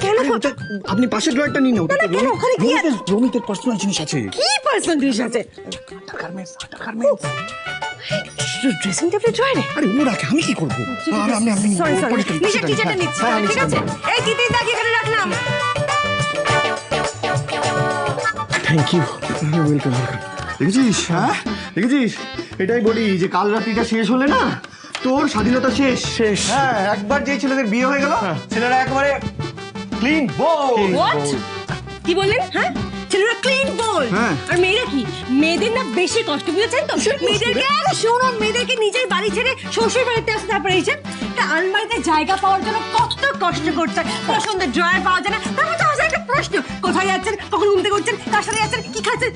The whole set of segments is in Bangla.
কেন আপনি পাশের ড্রয়ারটা নিন না। কেন? ওখানে কি আছে? রমিতের পার্সোনাল জিনিস আছে। কি পার্সোনাল জিনিস আছে? ড্রেসিং টেবিল ড্রয়ারে? আরে ও রাখে, আমি কি করবো? আপনি সরি নিচে কিচেনটা নিচ্ছি, ঠিক আছে? এই তিতির দাগ এখানে রাখলাম। Thank you, welcome. দেখেছিস? হ্যাঁ দেখেছিস, এটাই বলি যে কাল রাত্রিটা শেষ হলে না তোর স্বাধীনতা শেষ। হ্যাঁ, একবার যে ছেলেদের বিয়ে হয়ে গেল ছেলেরা একেবারে ক্লিন বোল্ড। হোয়াট? কি বললেন? হ্যাঁ, ছেলেরা ক্লিন বোল্ড। আর মেয়েরা কি? মেয়েদের না বেশি কষ্ট, বুঝেছেন তো? মেয়েদেরকে শুনুন, মেয়েদেরকে নিজের বাড়ি ছেড়ে শ্বশুর বাড়িতে আসতে তারপরে এসেছেন একটা আলমারিতে জায়গা পাওয়ার জন্য কত কষ্ট করছে, পছন্দের ড্রয়ার পাওয়া যায় না। তারপর তো আসলে একটা প্রশ্ন, কোথায় যাচ্ছেন, কখন ঘুমতে করছেন, কার সাথে যাচ্ছেন, কি খাচ্ছেন?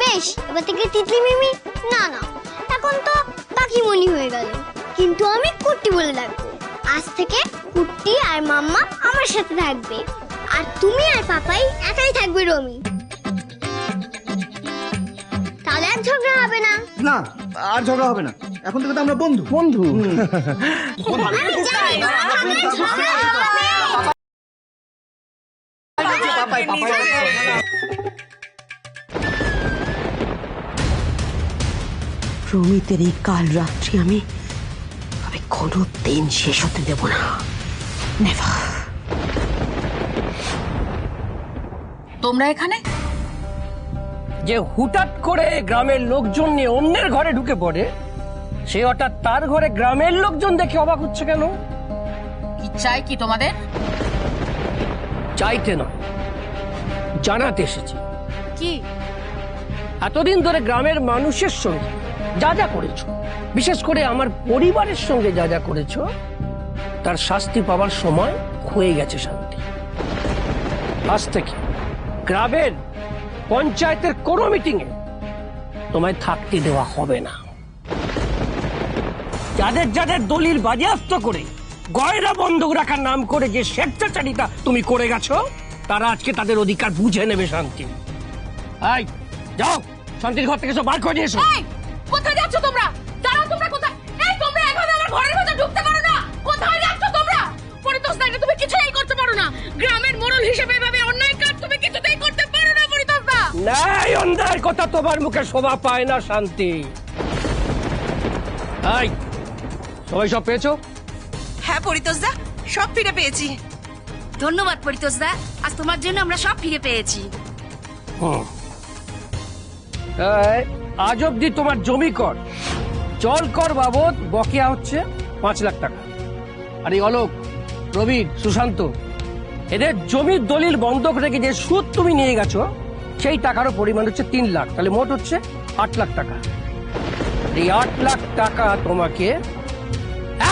বেশ, এবার থেকে তিতলি মিমি না না, এখন তো কাকিমণি হয়ে গেল, কিন্তু আমি কুট্টি বলে ডাকবো। আজ থেকে কুট্টি আর মাম্মা আমার সাথে থাকবে, আর তুমি আর পাপাই একাই থাকবে রমি। তাহলে আর ঝগড়া হবে না। না, আর ঝগড়া হবে না, এখন থেকে তো আমরা বন্ধু বন্ধু। রমিতের এই কাল রাত্রি আমি কোনো দিন শেষ হতে দেব না। নেভার। তোমরা এখানে? যে হুটাৎ করে গ্রামের লোকজন নিয়ে অন্যের ঘরে ঢুকে পড়ে, সে হঠাৎ তার ঘরে গ্রামের লোকজন দেখে অবাক হচ্ছে কেন? কি চাই কি তোমাদের? চাইতে নয়, জানাতে এসেছি। কি? এতদিন ধরে গ্রামের মানুষের সঙ্গে যা যা করেছো, বিশেষ করে আমার পরিবারের সঙ্গে যা যা করেছো, তার শাস্তি পাওয়ার সময় হয়ে গেছে শান্তি। আজ থেকে গ্রামের পঞ্চায়েতের কোনো মিটিংয়ে তোমায় থাকতে দেওয়া হবে না। যাদের যাদের দলিল বাজেয়াপ্ত করে গয়না বন্ধক রাখার নাম করে যে স্বেচ্ছাচারিতা তুমি করে গেছো, তারা আজকে তাদের অধিকার বুঝে নেবে শান্তি। এই যাও, শান্তির ঘর থেকে সব বার করে নিয়ে এসো। কোথায় যাচ্ছ তোমরা? দাঁড়াও, তোমরা কোথায়? এই তোমরা এভাবে আমার ঘরের ভেতর ঢুকতে পারো না। কোথায় যাচ্ছ তোমরা? পরিতোষ দা, তুমি কিছুই করতে পারো না। গ্রামের মোড়ল হিসেবে এভাবে অন্যায় কাজ তুমি কিছুতেই করতে পারো না পরিতোষ দা। না, এই অন্যায় কথা তোমার মুখে শোভা পায় না শান্তি। এই সবাই সব পেয়েছো? হ্যাঁ পরিতোষ দা, সব ফিরে পেয়েছি। ধন্যবাদ পরিতোষ দা, আজ তোমার জন্য আমরা সব ফিরে পেয়েছি। এই, আজ অব্দি তোমার জমি কর, জল কর বাবদ বকেয়া হচ্ছে 5 লাখ টাকা। আর এই অলোক, প্রবীর, সুশান্ত, এদের জমির দলিল বন্ধক রেখে যে সুদ তুমি নিয়ে গেছো, সেই টাকারও পরিমাণ হচ্ছে 3 লাখ। তাহলে মোট হচ্ছে 8 লাখ টাকা। এই 8 লাখ টাকা তোমাকে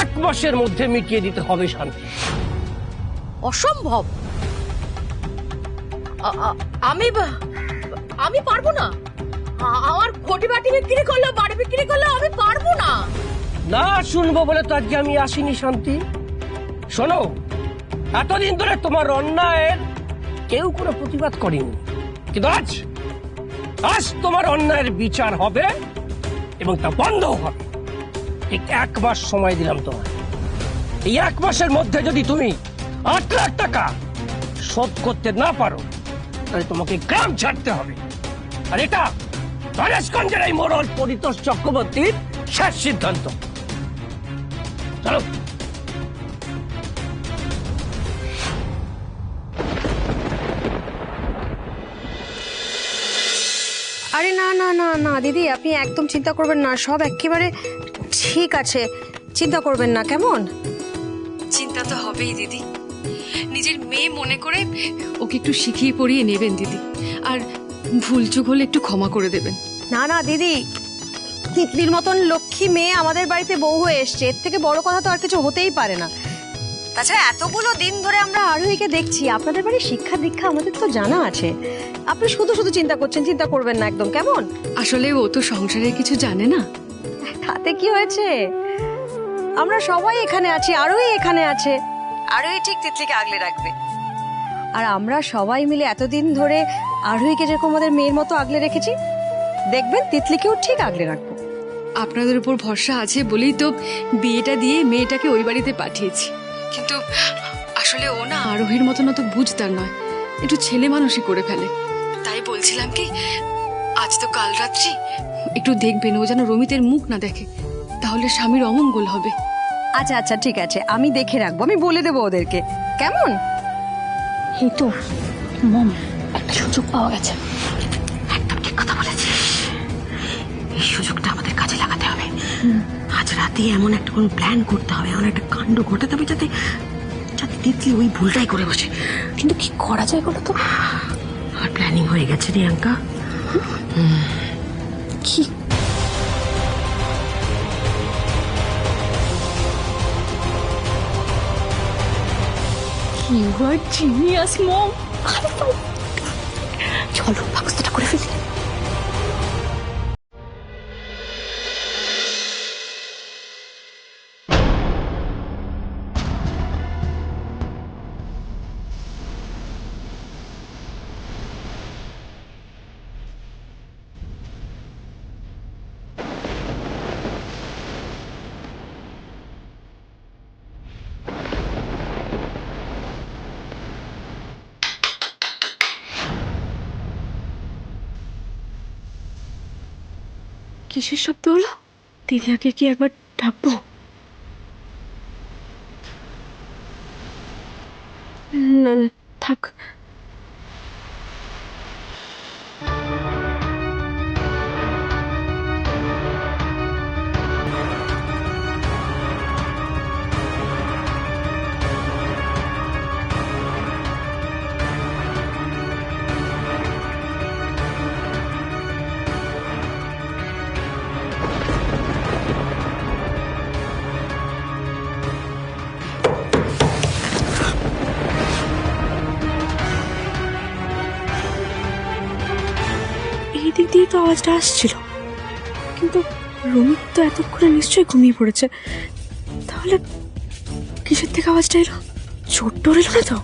1 মাসের মধ্যে মিটিয়ে দিতে হবে শান্তি। অসম্ভব। আমি পারবো না। আমার কোটি বাটি বিক্রি করলো, বাড়ি বিক্রি করলো, আমি পারবো না। না শুনবো বলে তো আজকে আমি আসিনি শান্তি। শোনো, এতদিন ধরে তোমার অন্যায়ের কেউ কোনো প্রতিবাদ করেনি, কিন্তু আজ তোমার অন্যায়ের বিচার হবে এবং তা বন্ধ হবে। ঠিক 1 মাস সময় দিলাম তোমার। এই 1 মাসের মধ্যে যদি তুমি 8 লাখ টাকা শোধ করতে না পারো, তাহলে তোমাকে গ্রাম ছাড়তে হবে। আর এটা গণেশগঞ্জের এই মোড়ল পরিতোষ চক্রবর্তীর শেষ সিদ্ধান্ত। চলো। আরে না না না না দিদি, আপনি একদম চিন্তা করবেন না, সব একেবারে ঠিক আছে, চিন্তা করবেন না। কেমন? চিন্তা তো হবেই দিদি, নিজের মেয়ে মনে করে ওকে একটু শিখিয়ে পড়িয়ে নেবেন দিদি, আর ভুল চুক হলে একটু ক্ষমা করে দেবেন। না না দিদি, তিতলির মতন লক্ষ্মী মেয়ে আমাদের বাড়িতে বউ হয়ে এসছে, এর থেকে বড় কথা তো আর কিছু হতেই পারে না। তাছাড়া এতগুলো দিন ধরে আমরা আরোহীকে দেখছি, আপনাদের বাড়ির শিক্ষা দীক্ষা আমাদের তো জানা আছে। আপনি শুধু শুধু চিন্তা করছেন, চিন্তা করবেন না একদম। কেমন? আসলে ও তো সংসারের কিছু জানে না। তাতে কি হয়েছে? আমরা সবাই এখানে আছি, আরোই এখানে আছে, আরোই ঠিক তিতলিকে আগলে রাখবে। আর আমরা সবাই মিলে এতদিন ধরে আরোইকে যেরকম আমাদের মেয়ের মতো আগলে রেখেছি, দেখবেন তিতলিকেও ঠিক আগলে রাখবো। আপনাদের উপর ভরসা আছে বলেই তো বিয়েটা দিয়ে মেয়েটাকে ওই বাড়িতে পাঠিয়েছি। কিন্তু আসলে ও না আরোহীর মতন অত বুঝতার নয়, একটু ছেলে মানুষই করে ফেলে। তাই বলছিলাম কি, আজ তো কাল রাত্রি, একটু দেখবেন ও যেন রমিতের মুখ না দেখে, তাহলে স্বামীর অমঙ্গল হবে। আচ্ছা আচ্ছা ঠিক আছে, আমি দেখে রাখবো, আমি বলে দেবো ওদেরকে। কেমন? এই তো মম, একটা সুযোগ পাওয়া গেছে। একদম ঠিক কথা বলেছিস, এই সুযোগটা আমাদের কাজে লাগাতে হবে। আজ রাতে এমন একটা কোনো প্ল্যান করতে হবে, এমন একটা কাণ্ড ঘটাতে হবে যাতে যাতে তিতলি ওই ভুলটাই করে বসে। কিন্তু কি করা যায় বলো তো? আর প্ল্যানিং হয়ে গেছে রিয়াঙ্কা। কি? You are genius, Mom. চলো ব্যবস্থাটা করে ফেলি। কিসের শব্দ হলো? দিদিয়াকে কি একবার ডাকবো? না থাক। এই দিক দিয়ে তো আওয়াজটা আসছিল, কিন্তু রমিত তো এতক্ষণে নিশ্চয়ই ঘুমিয়ে পড়েছে। তাহলে কিসের থেকে আওয়াজটা এলো? চোর টোর এলো না তো?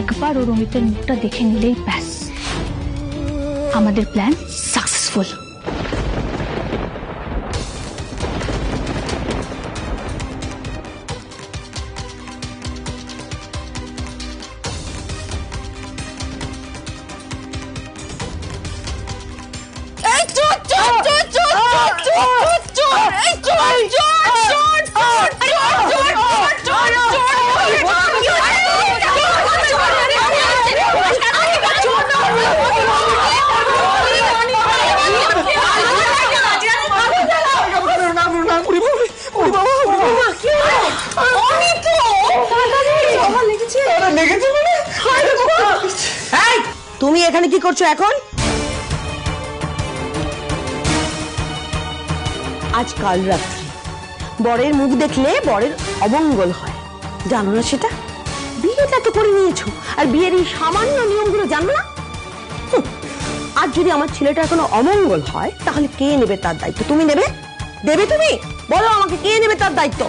একবার ও রমিতের মুখটা দেখে নিলেই ব্যাস, আমাদের প্ল্যান সাকসেসফুল। তুমি এখানে কি করছো এখন? আজ কাল রাত্রি বরের মুখ দেখলে বরের অমঙ্গল হয়, জানো না সেটা? বিয়েটা তো করে নিয়েছো, আর বিয়ের এই সামান্য নিয়মগুলো জানো না? আজ যদি আমার ছেলেটা এখনো অমঙ্গল হয়, তাহলে কে নেবে তার দায়িত্ব? তুমি নেবে? দেবে তুমি? বলো আমাকে, কে নেবে তার দায়িত্ব?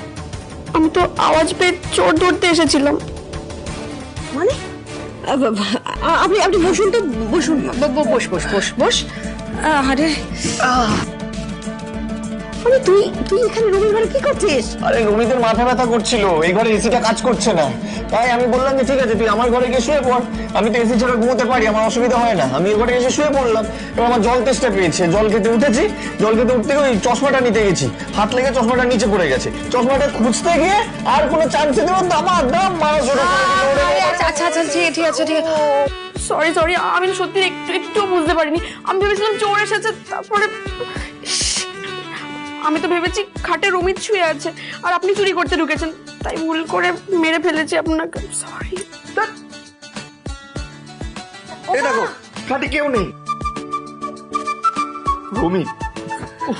আমি তো আওয়াজ পেয়ে চোর ধরতে এসেছিলাম। মানে আপনি আপনি বসুন তো, বসুন। বস বস বস বস। আরে আরে তুই তুই এখানে রুমের ঘরে কি করছিস? আরে রমিতের মাথা ব্যথা করছিল, এই ঘরে এসিটা কাজ করছে না, তাই আমি বললাম যে ঠিক আছে তুই আমার ঘরে গিয়ে শুয়ে পড়, আমি তো এসি ছাড়া ঘুমোতে পারি, আমার অসুবিধা হয় না। আমি এই ঘরে এসে শুয়ে পড়লাম, এবার আমার জল তেষ্টা পেয়েছে, জল খেতে উঠেছি, জল খেতে উঠতে গিয়ে ওই চশমাটা নিতে গেছি, হাত লেগে চশমাটা নিচে পড়ে গেছে, চশমাটা খুঁজতে গিয়ে আর কোনো চান্সে দেবো দাম মারা শুরু করে দিল। আচ্ছা আচ্ছা ঠিক আছে ঠিক আছে। সরি সরি, আমি সত্যি একটু বুঝতে পারিনি। আমি ভেবেছিলাম চোর এসেছে, তারপরে আমি তো ভেবেছি খাটে রমিত শুয়ে আছে আর আপনি চুরি করতে ঢুকেছেন, তাই ভুল করে মেরে ফেলেছি আপনাকে। সরি। এই দেখো খাটে কেউ নেই। রমিত যা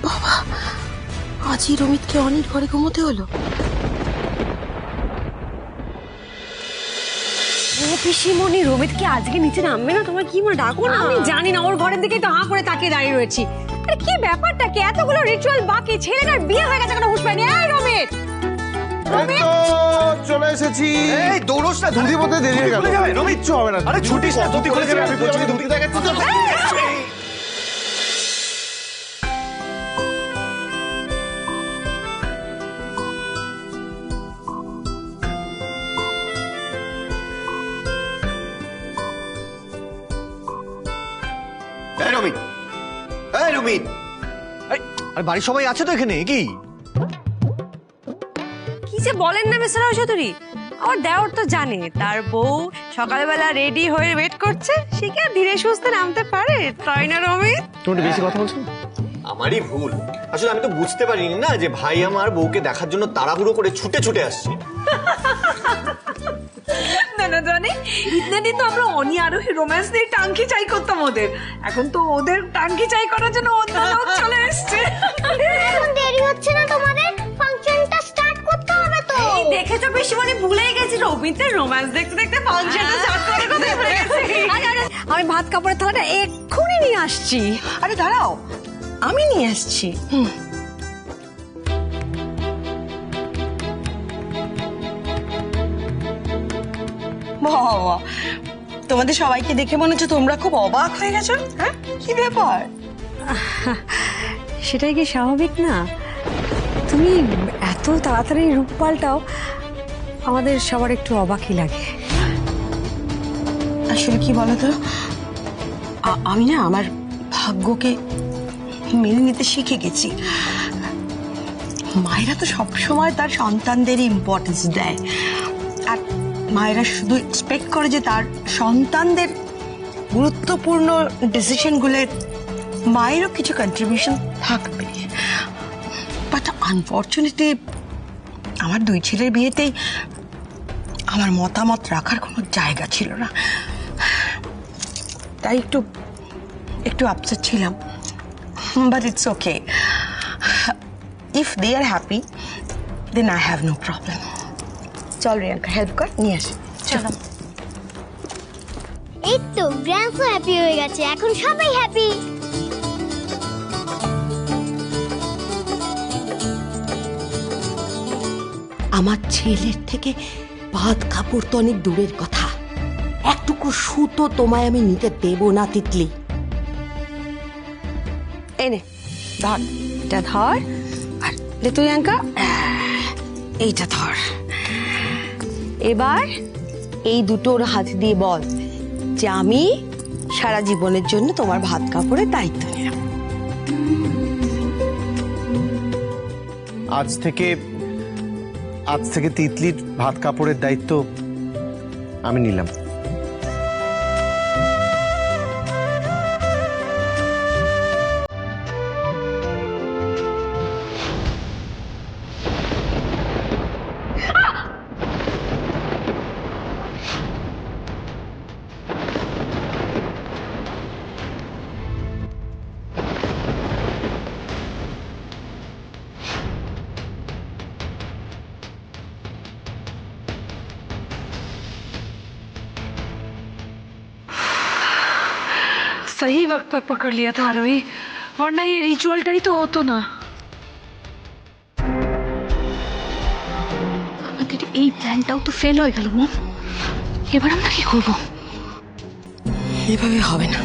বাবা, আজই রমিতকে অনির ঘরে ঘুমোতে হলো। পিসিমণি, রোমিত কি আজকে নিচে নামবে না? তোমার কি মনে, ডাকো না। আমি জানি না, ওর ঘরের দিকে তো হাঁ করে তাকিয়ে দাঁড়িয়ে রয়েছি। আরে কি ব্যাপারটা কি, এতগুলো রিচুয়াল বাকি, ছেলেটার বিয়ে হয়ে গেছে কোনো হুঁশ পাইনি। এই রোমিত, চলে এসেছি। এই দৌড়স না, ধুতি পথে দেরি হয়ে গেল। রমিত কিচ্ছু হবে না। আরে ছুটিস না, ধুতি খুলে যাবে। আমি বলছি ধুতি দেখাচ্ছি তো। এই রমিত, এই রমিত, আরে বাড়ির সবাই আছে তো এখানে? কি কি যে বলেন না মিস্টার চৌধুরী, আমার দেওর তো জানে তার বউ সকালবেলা রেডি হয়ে ওয়েট করছে, সে কি আর ধীরে সুস্থে নামতে পারে? তাই না রমিত? তুমি বেশি কথা বলছো। আমারই ভুল, আসলে আমি তো বুঝতে পারিনি না যে ভাই আমার বউকে দেখার জন্য তাড়াহুড়ো করে ছুটে ছুটে আসছে। না না জানি, ইতনে দিন তো আমরা অনি আরোহী রোম্যান্স নিয়ে টাঙ্কি চাই করতাম ওদের, এখন তো ওদের টাঙ্কি চাই করার জন্য অন্য লোক চলে এসছে। এখন দেরি হচ্ছে না তোমাদের? ফাংশনটা স্টার্ট করতে হবে তো। এই দেখেছো পিসিমণি, ভুলেই গেছি রমিতের রোম্যান্স দেখতে দেখতে ফাংশনটা স্টার্ট করে কথা ভুলে গেছি। আমি ভাত কাপড়ের থালাটা এক্ষুনি নিয়ে আসছি। আরে দাঁড়াও, আমি নিয়ে আসছি। বাবা, তোমাদের সবাইকে দেখে মনে হচ্ছে তোমরা খুব অবাক হয়ে গেছো। হ্যাঁ, কি ব্যাপার? সেটাই কি স্বাভাবিক না? তুমি এত তাড়াতাড়ি রূপ পাল্টাও, আমাদের সবার একটু অবাকই লাগে। আসলে কি বলতো, আমি না আমার ভাগ্যকে মেনে নিতে শিখে গেছি। মায়েরা তো সবসময় তার সন্তানদেরই ইম্পর্টেন্স দেয়, আর মায়েরা শুধু এক্সপেক্ট করে যে তার সন্তানদের গুরুত্বপূর্ণ ডিসিশনগুলো মায়েরও কিছু কন্ট্রিবিউশন থাকবে। বাট আনফর্চুনেটলি আমার দুই ছেলের বিয়েতেই আমার মতামত রাখার কোনো জায়গা ছিল না, তাই একটু আপসেট ছিলাম। But it's okay, if they are happy then I have no problem. চল রিয়াঙ্কা, হেল্প কর, নিয়ে আসি। চলো। এই তো গ্র্যান্ডসো হ্যাপি হয়ে গেছে, এখন সবাই হ্যাপি। আমার ছেলের থেকে ভাত কাপড় তো অনেক দূরের কথা, একটুকু সুতো তোমায় আমি নিতে দেব না তিতলি। এনে ধর, এটা ধর, আর দে তুই আঙ্কা, এইটা ধর। এবার এই দুটোর হাত দিয়ে বল যে আমি সারা জীবনের জন্য তোমার ভাত কাপড়ের দায়িত্ব নিলাম। আজ থেকে তিতলির ভাত কাপড়ের দায়িত্ব আমি নিলাম। सही वक्त पर पकड़ लिया था आरोही, वरना ये रिचुअलটা তো হতো না। আমাদের এই প্ল্যানটাও তো ফেল হয়ে গেল মম, এবার আমরা কি করব? এভাবে হবে না,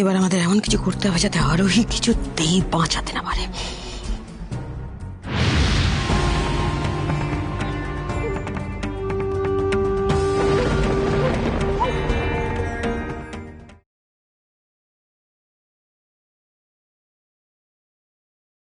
এবার আমাদের এমন কিছু করতে হবে যাতে আরোহী কিছুতেই বাঁচাতে না পারে।